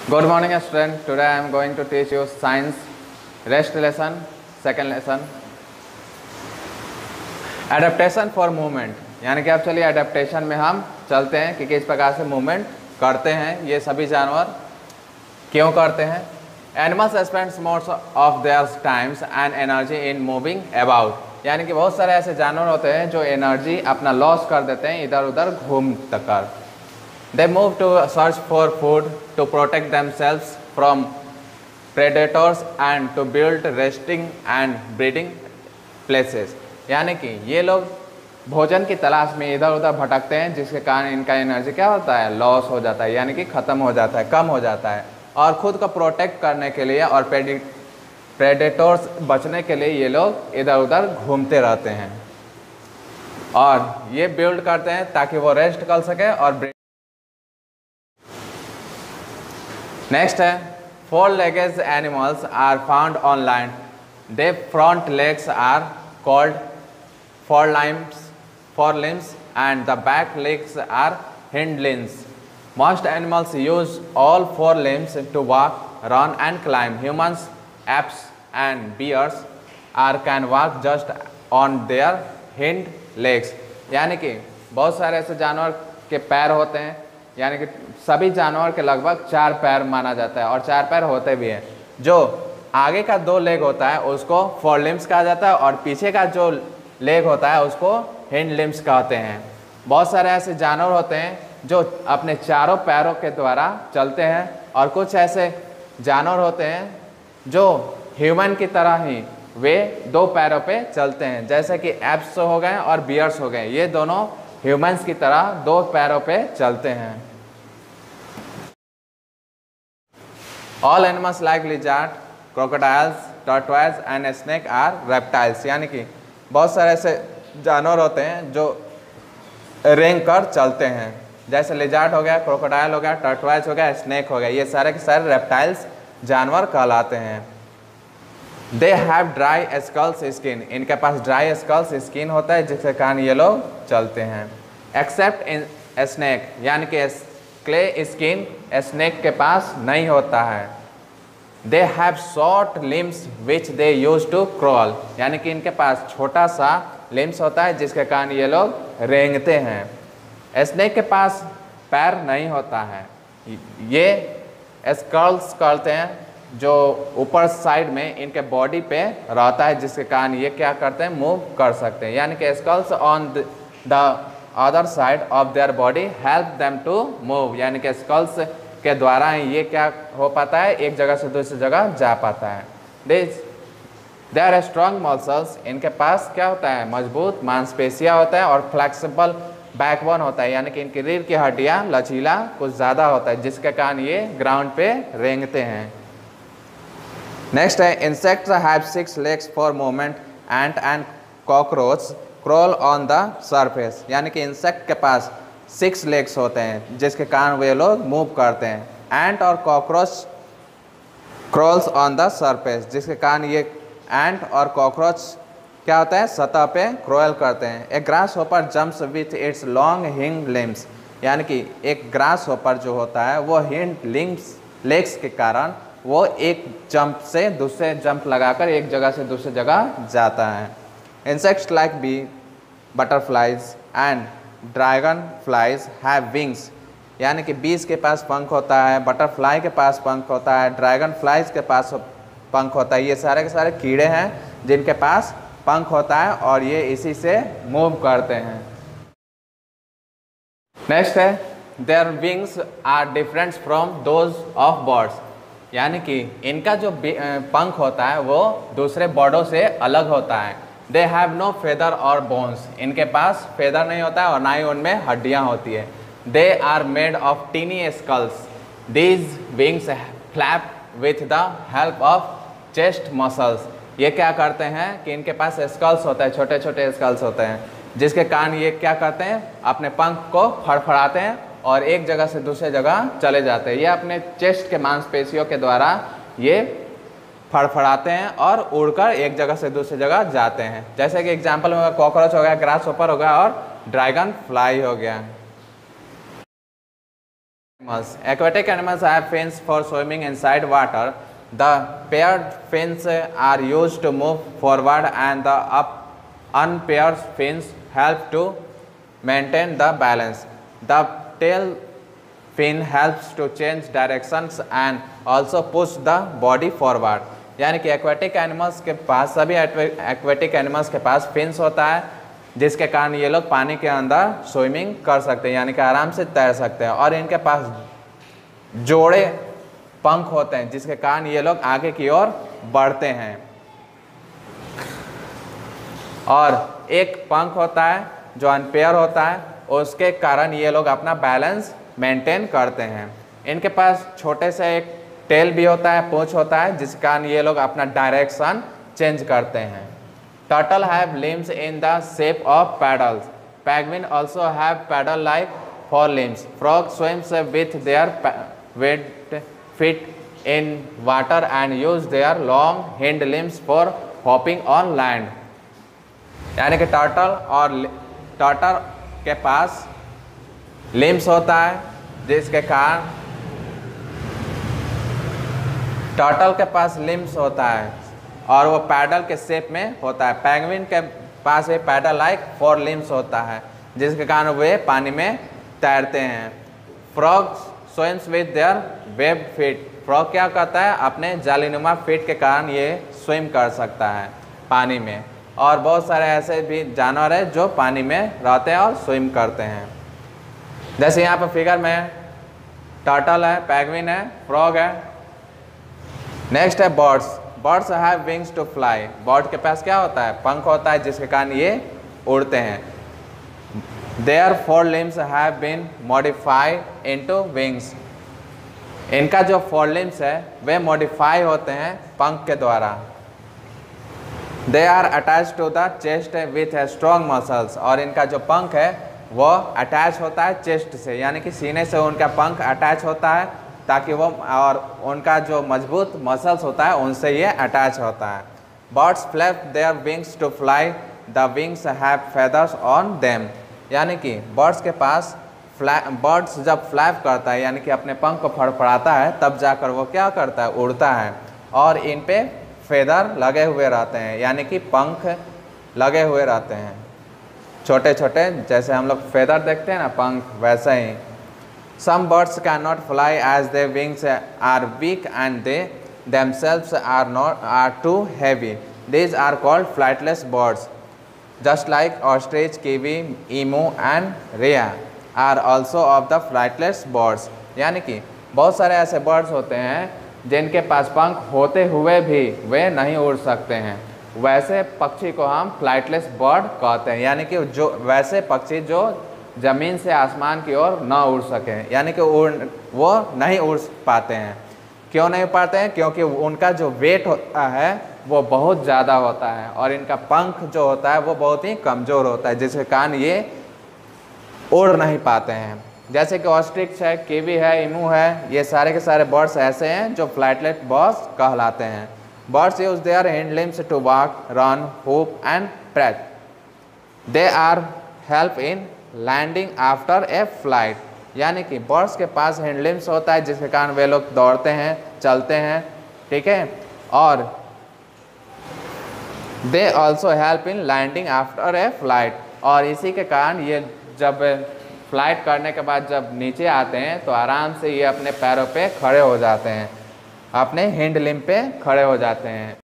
Good morning, student. Today I am going to teach you science rest lesson, second lesson. Adaptation for movement, यानी कि अब चलिए adaptation में हम चलते हैं कि किस प्रकार से movement करते हैं ये सभी जानवर, क्यों करते हैं. Animals spend most of their times and energy in moving about, यानी कि बहुत सारे ऐसे जानवर होते हैं जो एनर्जी अपना लॉस कर देते हैं इधर उधर घूम कर. They move to search for food, to protect themselves from predators and to build resting and breeding places. यानी कि ये लोग भोजन की तलाश में इधर उधर भटकते हैं जिसके कारण इनका एनर्जी क्या होता है, लॉस हो जाता है, यानी कि ख़त्म हो जाता है, कम हो जाता है. और ख़ुद को प्रोटेक्ट करने के लिए और प्रेडेटर्स बचने के लिए ये लोग इधर उधर घूमते रहते हैं और ये बिल्ड करते हैं ताकि वो रेस्ट कर सके. और नेक्स्ट है, four legged animals are found on land. They front legs are called forelimbs and the back legs are hind limbs. Most animals use all four limbs to walk, run and climb. Humans, apes and bears can walk just on their hind legs. यानी कि बहुत सारे ऐसे जानवर के पैर होते हैं, यानी कि सभी जानवर के लगभग 4 पैर माना जाता है और 4 पैर होते भी हैं. जो आगे का 2 लेग होता है उसको फोर लिम्स कहा जाता है और पीछे का जो लेग होता है उसको हिंड लिम्स कहते हैं. बहुत सारे ऐसे जानवर होते हैं जो अपने चारों पैरों के द्वारा चलते हैं और कुछ ऐसे जानवर होते हैं जो ह्यूमन की तरह ही वे 2 पैरों पे चलते हैं, जैसे कि एप्स हो गए और बियर्स हो गए. ये दोनों ह्यूमंस की तरह 2 पैरों पे चलते हैं. All animals like lizard, crocodiles, tortoise and snake are reptiles. यानी कि बहुत सारे ऐसे जानवर होते हैं जो रेंग कर चलते हैं, जैसे लिजार्ड हो गया, क्रोकोडाइल हो गया, टर्टवाइज हो गया, स्नेक हो गया. ये सारे के सारे रेप्टाइल्स जानवर कहलाते हैं. They have dry scales skin. इनके पास ड्राई स्कल्स स्किन होता है जिसके कारण ये लोग चलते हैं. एक्सेप्ट इन स्नेक, यानी कि क्ले स्किन स्नेक के पास नहीं होता है. They have short limbs which they use to crawl. यानी कि इनके पास छोटा सा लिम्स होता है जिसके कारण ये लोग रेंगते हैं. स्नेक के पास पैर नहीं होता है. ये स्कल्स करते हैं जो ऊपर साइड में इनके बॉडी पे रहता है जिसके कारण ये क्या करते हैं, मूव कर सकते हैं. यानी कि scales on the other side of their body help them to move. यानी कि स्कल्स के द्वारा ये क्या हो पाता है, एक जगह से दूसरी जगह जा पाता है. They are strong muscles. इनके पास क्या होता है, मजबूत मांसपेशियाँ होता है और फ्लेक्सिबल बैकबोन होता है. यानी कि इनकी रीढ़ की हड्डियाँ लचीला कुछ ज़्यादा होता है जिसके कारण ये ग्राउंड पे रेंगते हैं. नेक्स्ट है, insects have 6 legs for movement. Ant and cockroach crawl on the surface. यानी कि इंसेक्ट के पास 6 legs होते हैं जिसके कारण वे लोग मूव करते हैं. एंट और cockroach crawls on the surface, जिसके कारण ये एंट और कॉकरोच क्या होता है, सतह पे क्रॉल करते हैं. एक grasshopper jumps with its long hind limbs. यानी कि एक ग्रास होपर जो होता है वो हिंड लेग्स के कारण वो एक जंप से दूसरे जंप लगाकर एक जगह से दूसरी जगह जाता है. Insects like bee, butterflies and dragonflies have wings. यानी कि बीज के पास पंख होता है, बटरफ्लाई के पास पंख होता है, ड्रैगन फ्लाइज के पास पंख होता है. ये सारे के सारे कीड़े हैं जिनके पास पंख होता है और ये इसी से मूव करते हैं. नेक्स्ट है, their wings are different from those of birds. यानी कि इनका जो पंख होता है वो दूसरे बर्डों से अलग होता है. दे हैव नो फेदर और बोन्स. इनके पास फेदर नहीं होता है और ना ही उनमें हड्डियाँ होती है. They are made of tiny scales. These wings flap with the help of chest muscles. ये क्या करते हैं कि इनके पास स्कल्स होता है, छोटे छोटे स्कल्स होते हैं जिसके कारण ये क्या करते हैं, अपने पंख को फड़फड़ाते हैं और एक जगह से दूसरे जगह चले जाते हैं. ये अपने चेस्ट के मांसपेशियों के द्वारा ये फड़फड़ाते हैं और उड़कर एक जगह से दूसरी जगह जाते हैं. जैसे कि एग्जांपल में कॉकरोच हो गया, ग्रास होपर हो गया और ड्रैगन फ्लाई हो गया. Aquatic animals have fins for swimming inside water. The paired fins are used to move forward and the unpaired fins help to maintain the balance. The tail fin helps to change directions and also push the body forward. यानी कि aquatic animals के पास, सभी aquatic animals के पास fins होता है, जिसके कारण ये लोग पानी के अंदर स्विमिंग कर सकते हैं, यानी कि आराम से तैर सकते हैं। और इनके पास जोड़े पंख होते हैं, जिसके कारण ये लोग आगे की ओर बढ़ते हैं। और एक पंख होता है जो अनपेयर होता है, उसके कारण ये लोग अपना बैलेंस मेंटेन करते हैं। इनके पास छोटे से एक टेल भी होता है, पूंछ होता है, जिसके कारण ये लोग अपना डायरेक्शन चेंज करते हैं। Turtle have limbs in the shape of paddles. Penguin also have paddle like fore limbs. Frog swims with their feet in water and use their long hind limbs for hopping on land. यानी कि turtle के पास limbs होता है, जिसके कारण turtle के पास limbs होता है और वो पैडल के शेप में होता है। पेंगुइन के पास ये पैडल लाइक फोर लिम्स होता है, जिसके कारण वे पानी में तैरते हैं। Frog swims with their web feet. Frog क्या करता है, अपने जालीनुमा फीट के कारण ये स्विम कर सकता है पानी में। और बहुत सारे ऐसे भी जानवर हैं जो पानी में रहते हैं और स्विम करते हैं। जैसे यहाँ पर फिगर में टर्टल है, पेंगुइन है, फ्रॉग है। नेक्स्ट है birds. Birds have wings to fly. Bird के पास क्या होता है, पंख होता है, जिसके कारण ये उड़ते हैं। Their fore limbs have been modified into wings. इनका जो फोर लिम्स है वे मॉडिफाई होते हैं पंख के द्वारा। They are attach to the chest with strong muscles. और इनका जो पंख है वो अटैच होता है चेस्ट से, यानी कि सीने से उनका पंख अटैच होता है, ताकि वो, और उनका जो मजबूत मसल्स होता है उनसे ये अटैच होता है। Birds flap their wings to fly. The wings have feathers on them. यानी कि बर्ड्स के पास बर्ड्स जब फ्लैप करता है, यानी कि अपने पंख को फड़फड़ाता है, तब जाकर वो क्या करता है, उड़ता है। और इन पे फेदर लगे हुए रहते हैं, यानी कि पंख लगे हुए रहते हैं छोटे छोटे, जैसे हम लोग फेदर देखते हैं ना, पंख, वैसे ही। Some birds cannot fly as their wings are weak and they themselves are too heavy. These are called flightless birds. Just like ostrich, kiwi, emu and rhea are also of the flightless birds. यानी कि बहुत सारे ऐसे birds होते हैं जिनके पास पंख होते हुए भी वे नहीं उड़ सकते हैं। वैसे पक्षी को हम फ्लाइटलेस बर्ड कहते हैं, यानी कि जो वैसे पक्षी जो ज़मीन से आसमान की ओर न उड़ सकें, यानी कि वो नहीं उड़ पाते हैं। क्यों नहीं पाते हैं, क्योंकि उनका जो वेट होता है वो बहुत ज़्यादा होता है और इनका पंख जो होता है वो बहुत ही कमज़ोर होता है, जिसके कारण ये उड़ नहीं पाते हैं। जैसे कि ऑस्ट्रिच है, कीवी है, इमू है, ये सारे के सारे बर्ड्स ऐसे हैं जो फ्लाइटलेस बर्ड्स कहलाते हैं। Birds use their hind limbs to walk, run, hop and track. They are help in landing after a flight. यानी कि बर्ड्स के पास हिंड लिम्स होता है, जिसके कारण वे लोग दौड़ते हैं, चलते हैं, ठीक है। और they also help in landing after a flight. और इसी के कारण ये जब फ्लाइट करने के बाद जब नीचे आते हैं तो आराम से ये अपने पैरों पे खड़े हो जाते हैं, अपने हिंड लिम्ब पे खड़े हो जाते हैं।